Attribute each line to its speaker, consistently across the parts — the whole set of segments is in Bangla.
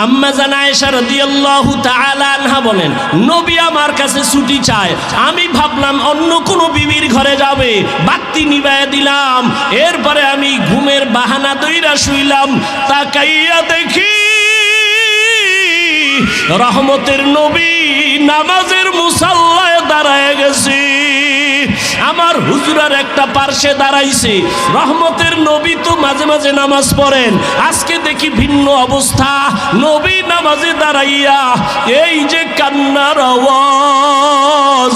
Speaker 1: আম্মা জান আয়েশা রাদিয়াল্লাহু তাআলা আনহা বলেন, নবী আমার কাছে ছুটি চায়। আমি ভাবলাম অন্য কোনো বিবির ঘরে যাবে, বাতি নিভায়া দিলাম। এরপরে আমি ঘুমের বাহানা দইরা শুইলাম। তাকাইয়া দেখি রহমতের নবী নামাজের মুসাল্লায় দাঁড়ায় গেছে। আমার হুজুরার একটা পার্শ্বে দাঁড়াইছে। রহমতের নবী তো মাঝে মাঝে নামাজ পড়েন, আজকে দেখি ভিন্ন অবস্থা। নবী নামাজে দাঁড়াইয়া এই যে কান্নার আওয়াজ।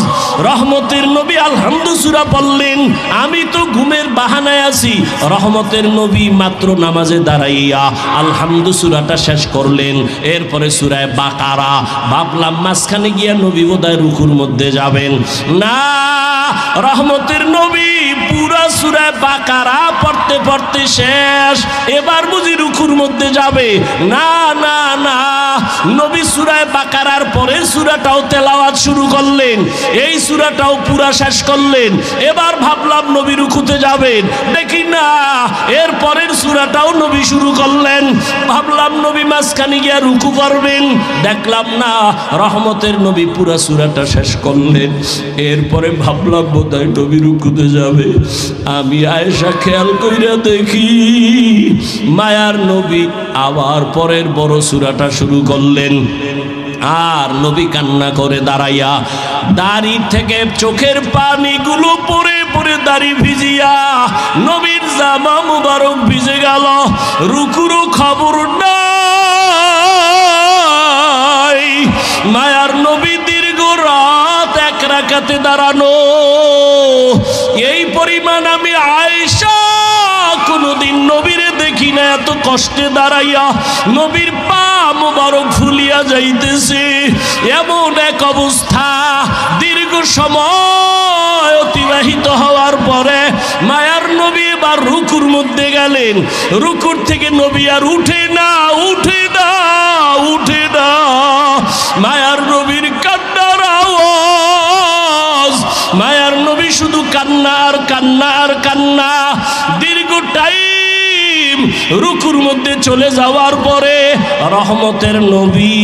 Speaker 1: রহমতের নবী আলহামদু সূরা পড়লেন, আমি তো ঘুমের বাহানায় আছি। রহমতের নবী মাত্র নামাজে দাঁড়াইয়া আলহামদু সূরাটা শেষ করলেন। এরপরে সূরায়ে বাকারা। ভাবলাম মাঝখানে গিয়া নবী বোধহয় রুকুর মধ্যে যাবেন। না, রহমতের নবী পুরা সূরায়ে বাকারা পড়তে পড়তে শেষ। এবার বুঝি রুকুর মধ্যে যাবে। না না না, নবী সূরায়ে বাকারার পরের সূরাটাও তেলাওয়াত শুরু করলেন, এই সূরাটাও পুরা শেষ করলেন। এবার ভাবলাম নবী রুকুতে যাবেন, দেখি না এর পরের সূরাটাও নবী শুরু করলেন। ভাবলাম নবী মাঝখানে গিয়া রুকু করবেন, দেখলাম না রহমতের নবী পুরা সূরাটা শেষ করলেন। এরপরে ভাবলাম বোধহয় নবী রুকুতে যাবে। আমি আয়েশা খেয়াল কইরা দেখি মায়ার নবী আবার পরের বড় সূরাটা শুরু করলেন। আর নবী কান্না করে দাঁড়াইয়া, দাড়ি থেকে চোখের পানিগুলো পড়ে পড়ে দাড়ি ভিজিয়া নবীর জামা মুবারক ভিজে গেল। রুকুরও খবর নাই। মায়ার নবী দীর্ঘ রাত এক রাকাতে দাঁড়ানো। এই পরিমাণ আমি আয়েশা কোনদিন নবীরে দেখি না এত কষ্টে দাঁড়াইয়া। নবীর পা মুবারক ফুলিয়া যাইতেছে, এমন এক অবস্থা। দীর্ঘ সময় অতিবাহিত হওয়ার পরে মায়ার নবী এবার রুকুর মধ্যে গেলেন। রুকুর থেকে নবী আর উঠে না, উঠে না, উঠে না। মায়ার নবীর কান্নার আওয়াজ। মায়ার নবী শুধু কান্না আর কান্না আর কান্না। দীর্ঘ টাইম রুকুর মধ্যে চলে যাওয়ার পরে রহমতের নবী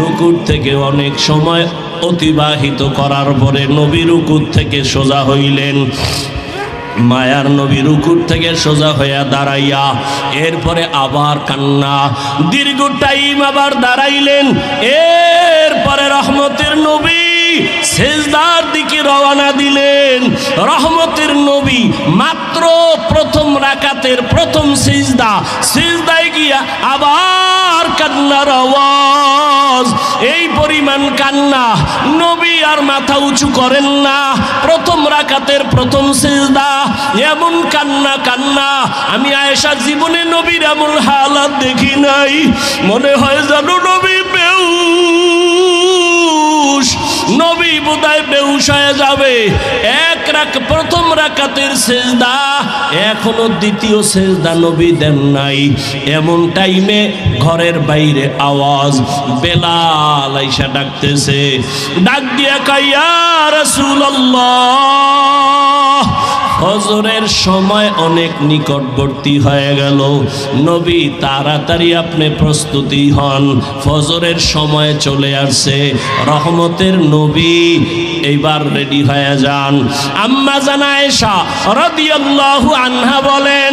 Speaker 1: রুকুর থেকে অনেক সময় অতিবাহিত করার পরে নবী রুকুর থেকে সোজা হইলেন। মায়ার নবী রুকুর থেকে সোজা হইয়া দাঁড়াইয়া এরপরে আবার কান্না। দীর্ঘ টাইম আবার দাঁড়াইলেন। এরপরে রহমতের নবী সেজদার দিকে রওনা দিলেন। রহমতের নবী মাত্র প্রথম রাকাতের প্রথম সিজদা, সিজদায় গিয়া আবার কান্নার আওয়াজ। এই পরিমাণ কান্না, নবী আর মাথা উঁচু করেন না। প্রথম রাকাতের প্রথম সিজদা, এমন কান্না কান্না। আমি আয়েশা জীবনে নবীর এমন হালাত দেখি নাই। মনে হয় যেন নবী বেহুশ, নবী বোধহয় বেহুশ হয়ে যাবে। প্রথম রাকাতের সেজদা, এখনো দ্বিতীয় সেজদা নবী দেন নাই। এমন টাইমে ঘরের বাইরে আওয়াজ, বেলাল আইসা ডাকতেছে। ডাক দিয়া কয়, ইয়া রাসূলুল্লাহ, ফজরের সময় অনেক নিকটবর্তী হয়ে গেল। নবী তাড়াতাড়ি আপনি প্রস্তুতি হন, ফজরের সময় চলে আসছে। রহমতের নবী এইবার রেডি হয়ে যান। আম্মা জান আয়েশা রাদিয়াল্লাহু আনহা বলেন,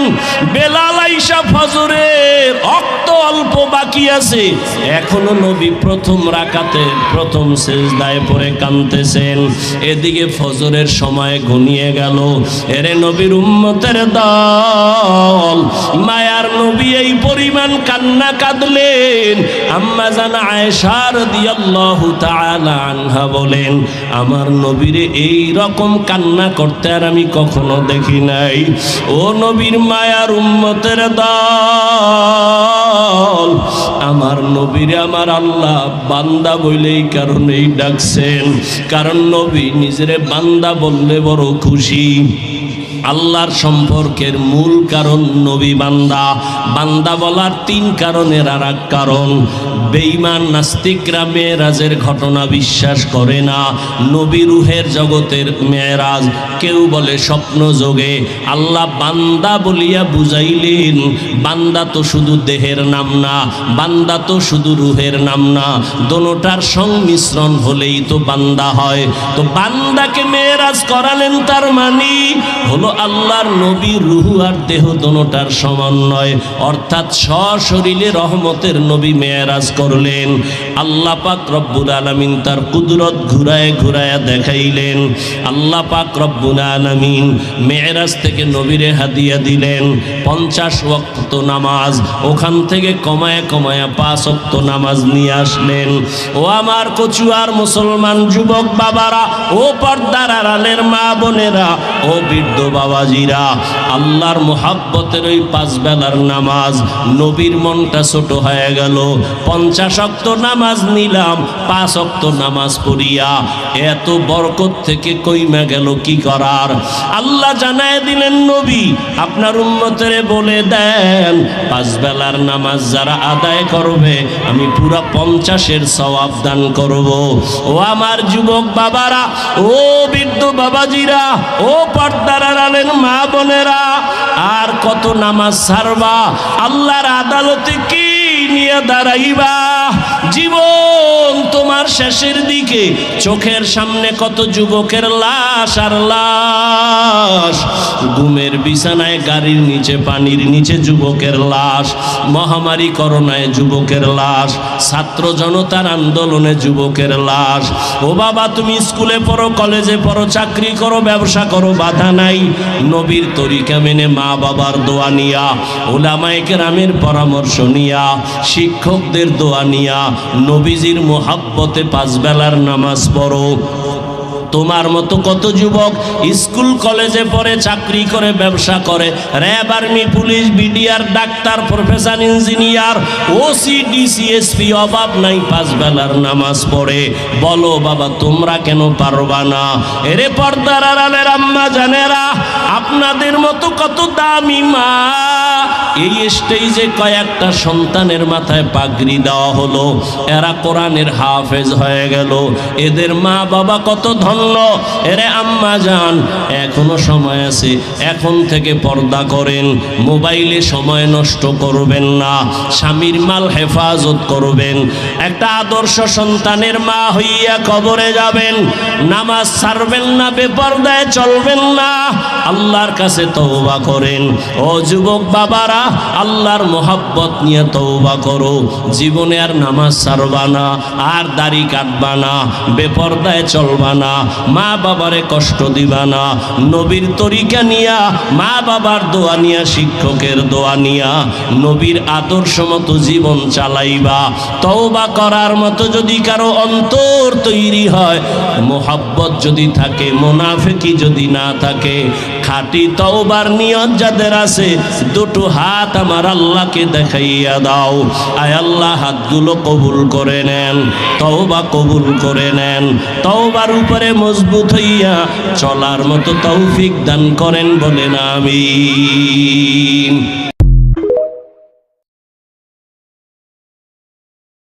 Speaker 1: বেলাল আইসা ফজরের অক্ত অল্প বাকি আছে, এখনো নবী প্রথম রাকাতে প্রথম সিজদায় পড়ে কাঁদতেছেন। এদিকে ফজরের সময় ঘনিয়ে গেল। এরে নবীর উম্মতের দল, মায়ার নবী এই পরিমাণ কান্না কাঁদলেন। আম্মা জান আয়েশা রাদিয়াল্লাহু তাআলা আনহা বলেন, আমার নবীরে এই রকম কান্না করতে আর আমি কখনো দেখি নাই। ও নবীর মায়ার উম্মতের দল, আমার নবীরে আমার আল্লাহ বান্দা বলেই কারণেই ডাকছেন, কারণ নবী নিজেরে বান্দা বললে বড় খুশি। আল্লাহর সম্পর্কের মূল কারণ নবী বান্দা। বান্দা বলার তিন কারণের আর এক কারণ, বেঈমান নাস্তিকরা মেরাজের ঘটনা বিশ্বাস করে না। নবী রূহের জগতের মেরাজ, কেউ বলে স্বপ্ন যোগে। আল্লাহ বান্দা বলিয়া বুঝাইলেন, বান্দা তো শুধু দেহের নাম না, বান্দা তো শুধু রূহের নাম না, দোনোটার সংমিশ্রণ হলেই তো বান্দা হয়। তো বান্দাকে মেরাজ করালেন, তার মানে হলো আল্লাহর নবী রূহ আর দেহ দোনোটার সমন্বয়, অর্থাৎ সশরীরে রহমতের নবী মেরাজ করলেন। আল্লাহ পাক রব্বুল আলামিন তার কুদরত ঘুরায় ঘুরায় দেখাইলেন। আল্লাহ পাক রব্বুল আলামিন মেরাজ থেকে নবীরে হাদিয়া দিলেন 50 ওয়াক্ত নামাজ, ওখান থেকে কমায় কমায় 5 ওয়াক্ত নামাজ নিয়ে আসলেন। ও আমার কচুয়ার মুসলমান যুবক বাবারা, ও পর্দার আড়ালের মা বোনেরা, ও বৃদ্ধ বাবাজিরা, আল্লাহর মুহাব্বতের ওই 5 বেলার নামাজ, নবীর মনটা ছোট হয়ে গেল। 50 ওয়াক্ত নামাজ নিলাম, 5 ওয়াক্ত নামাজ পড়িয়া এত বরকত থেকে কইমা গেল কি করার। আল্লাহ জানায় দিলেন, নবী আপনার উম্মতেরে বলে দেন 5 বেলার নামাজ যারা আদায় করবে আমি পুরা 50-এর সওয়াব দান করব। ও আমার যুবক বাবারা, ও বৃদ্ধ বাবাজিরা, ও পর্দার আড়ালের মা বোনেরা, আর কত নামাজ ছাড়বা? আল্লাহর আদালতে কি নিয়ে দাঁড়াইবা? জীবন তোমার শেষের দিকে, চোখের সামনে কত যুবকের লাশ আর লাশ, ঘুমের বিছানায়, গাড়ির নিচে, পানির নিচে যুবকের লাশ, মহামারী করোনায় যুবকের লাশ, ছাত্র জনতার আন্দোলনে যুবকের লাশ। ও বাবা, তুমি স্কুলে পড়ো, কলেজে পড়ো, চাকরি করো, ব্যবসা করো, বাধা নাই। নবীর তরিকা মেনে, মা বাবার দোয়া নিয়া, ওলামায়ে কেরামের পরামর্শ নিয়া, শিক্ষকদের দোয়া নিয়া, নবীজির মুহাব্বতে 5 বেলার নামাজ পড়ো। তোমার মতো কত যুবক স্কুল কলেজে পড়ে, চাকরি করে, ব্যবসা করে, RAB, army, police, BDR, doctor, professor, engineer, OC, DC, SP, অভাব নাই, 5 বেলার নামাজ পড়ে। বলো বাবা, তোমরা কেন পারবা না? এরে পর্দার আড়ালের আম্মা জানেরা, আপনাদের মতো কত দামি মা, এই স্টেজে কয়েকটা সন্তানের মাথায় পাগড়ি দেওয়া হলো, এরা কোরআনের হাফেজ হয়ে গেল। এদের মা বাবা কত ধন্য। এরে আম্মা জান, এখনো সময় আছে, এখন থেকে পর্দা করেন, মোবাইলে সময় নষ্ট করবেন না, স্বামীর মাল হেফাজত করবেন। একটা আদর্শ সন্তানের মা হইয়া কবরে যাবেন, নামাজ ছাড়বেন না, বেপর্দায় চলবেন না, আল্লাহর কাছে তওবা করেন। ও যুবক বাবারা, আল্লাহর মোহাব্বত নিয়ে তওবা করো, জীবনে আর নামাজ ছাড়বা না, আর দাড়ি কাটবা না, বেপর্দায় চলবা না, মা বাবারে কষ্ট দিবা না, নবীর তরিকা নিয়া, মা বাবার দোয়া নিয়া, শিক্ষকের দোয়া নিয়া, নবীর আদর্শ মতো জীবন চালাইবা। তওবা করার মতো যদি কারো অন্তর তৈরি হয়, মোহাব্বত যদি থাকে, মুনাফিকি যদি না থাকে, খাঁটি তওবার নিয়ত যাদের আছে, দুটো হাত আমার আল্লাহকে দেখাইয়া দাও। আয় আল্লাহ, হাতগুলো কবুল করে নেন, তওবা কবুল করে নেন, তওবার উপরে মজবুত হইয়া চলার মতো তৌফিক দান করেন, বলেন আমিন।